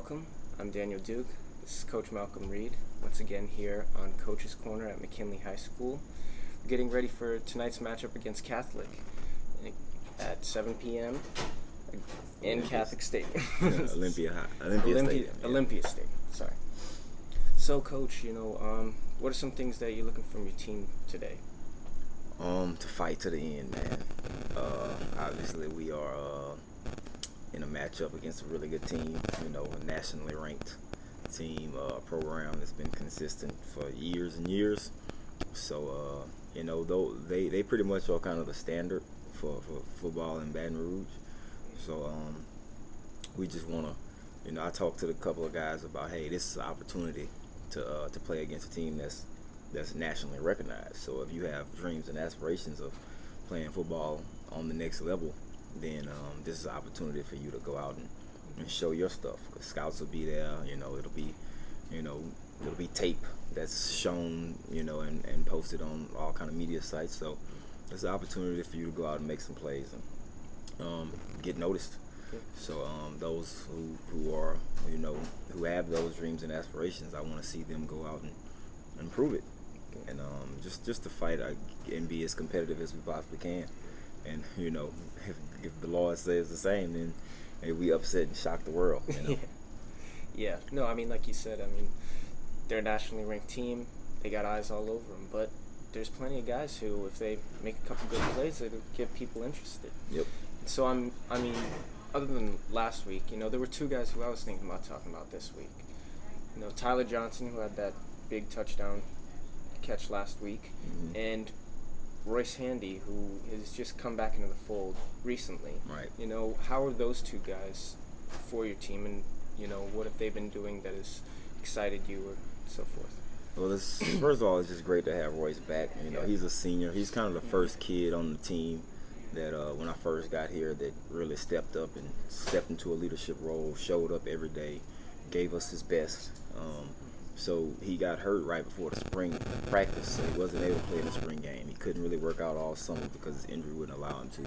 welcome. I'm Daniel Duke. This is Coach Malcolm Reed, once again here on Coach's Corner at McKinley High School. We're getting ready for tonight's matchup against Catholic at 7 p.m. in Catholic Stadium. Olympia Stadium. Yeah. Olympia Stadium, sorry. So, Coach, what are some things that you're looking from your team today? To fight to the end, man. Obviously, we are in a matchup against a really good team. A nationally ranked team, program that's been consistent for years and years. So, though they pretty much are kind of the standard for football in Baton Rouge. So, we just want to, I talked to a couple of guys about, hey, this is an opportunity to play against a team that's nationally recognized. So if you have dreams and aspirations of playing football on the next level, then this is an opportunity for you to go out and show your stuff. Because scouts will be there. It'll be tape that's shown, and posted on all kind of media sites. So it's an opportunity for you to go out and make some plays and get noticed. So those who are, who have those dreams and aspirations, I want to see them go out and prove it. And just to fight and be as competitive as we possibly can. And if the Lord says the same, then maybe we upset and shock the world. Yeah. No, like you said, they're a nationally ranked team. They got eyes all over them. But there's plenty of guys who, if they make a couple good plays, it'll get people interested. Yep. So other than last week, there were two guys who I was thinking about talking about this week. Tyler Johnson, who had that big touchdown catch last week, and Royce Handy, who has just come back into the fold recently. Right. How are those two guys for your team, and what have they been doing that has excited you, or so forth? Well, first of all, it's just great to have Royce back. He's a senior. He's kind of the first kid on the team that when I first got here that really stepped up and stepped into a leadership role, showed up every day, gave us his best. So he got hurt right before the spring practice, so he wasn't able to play in the spring game. He couldn't really work out all summer because his injury wouldn't allow him to.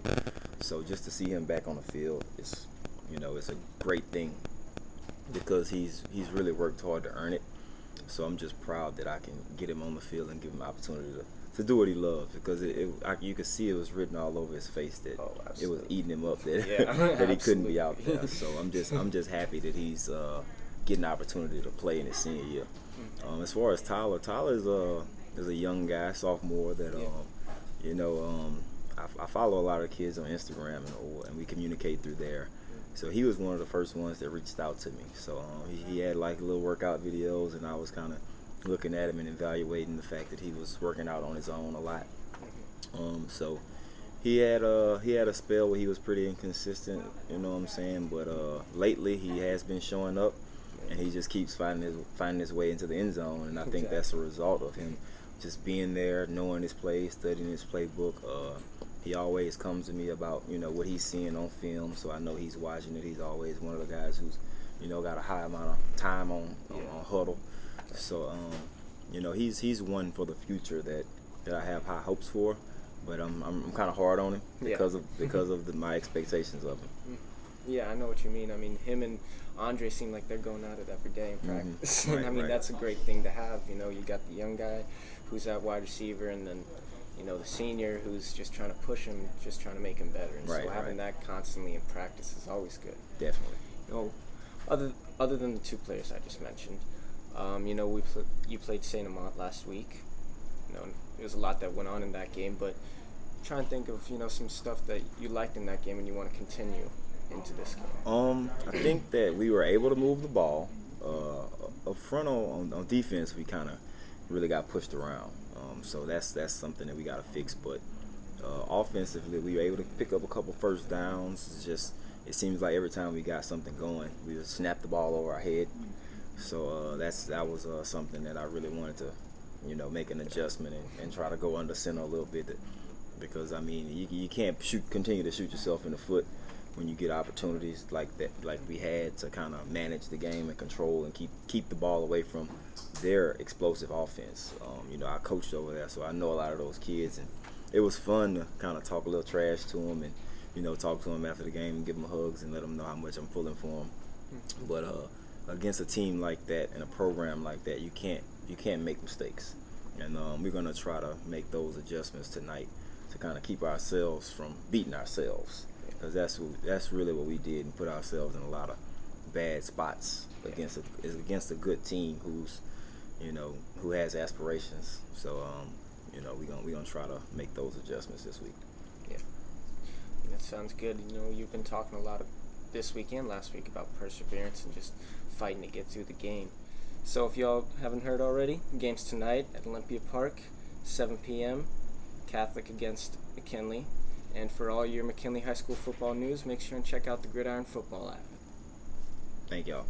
So just to see him back on the field is, it's a great thing because he's really worked hard to earn it. So I'm just proud that I can get him on the field and give him an opportunity to do what he loves, because you could see it was written all over his face that it was eating him up that he couldn't be out there. So I'm just happy that he's getting the opportunity to play in his senior year. As far as Tyler is a young guy, sophomore that I follow a lot of kids on Instagram and we communicate through there. So he was one of the first ones that reached out to me. So he had like little workout videos, and I was kind of looking at him and evaluating the fact that he was working out on his own a lot. So he had a spell where he was pretty inconsistent, but lately he has been showing up, and he just keeps finding his way into the end zone, and I think that's a result of him just being there, knowing his play, studying his playbook. He always comes to me about what he's seeing on film, so I know he's watching it. He's always one of the guys who's got a high amount of time on huddle. So he's one for the future that I have high hopes for, but I'm kind of hard on him because of my expectations of him. Yeah, I know what you mean. Him and Andre seem like they're going at it every day in practice. Right. That's a great thing to have. You got the young guy who's at wide receiver, and then the senior who's just trying to push him, just trying to make him better. And so having that constantly in practice is always good. Definitely. Other than the two players I just mentioned, you played Saint Amant last week. There was a lot that went on in that game, but try and think of some stuff that you liked in that game and you want to continue into this game. I think that we were able to move the ball. Up front on defense, we kind of really got pushed around. So that's something that we got to fix. But offensively, we were able to pick up a couple first downs. It seems like every time we got something going, we just snapped the ball over our head. So that was something that I really wanted to, make an adjustment and try to go under center a little bit. Because you can't continue to shoot yourself in the foot when you get opportunities like that, like we had to kind of manage the game and control and keep the ball away from their explosive offense. I coached over there, so I know a lot of those kids, and it was fun to kind of talk a little trash to them and talk to them after the game and give them hugs and let them know how much I'm pulling for them. But against a team like that and a program like that, you can't make mistakes, and we're gonna try to make those adjustments tonight to kind of keep ourselves from beating ourselves, because that's really what we did and put ourselves in a lot of bad spots against a good team who has aspirations. So we're gonna try to make those adjustments this week. Yeah, that sounds good. You've been talking a lot this week and last week about perseverance and just fighting to get through the game. So if y'all haven't heard already, the game's tonight at Olympia Park, 7 p.m. Catholic against McKinley. And for all your McKinley High School football news, make sure and check out the Gridiron Football app. Thank y'all.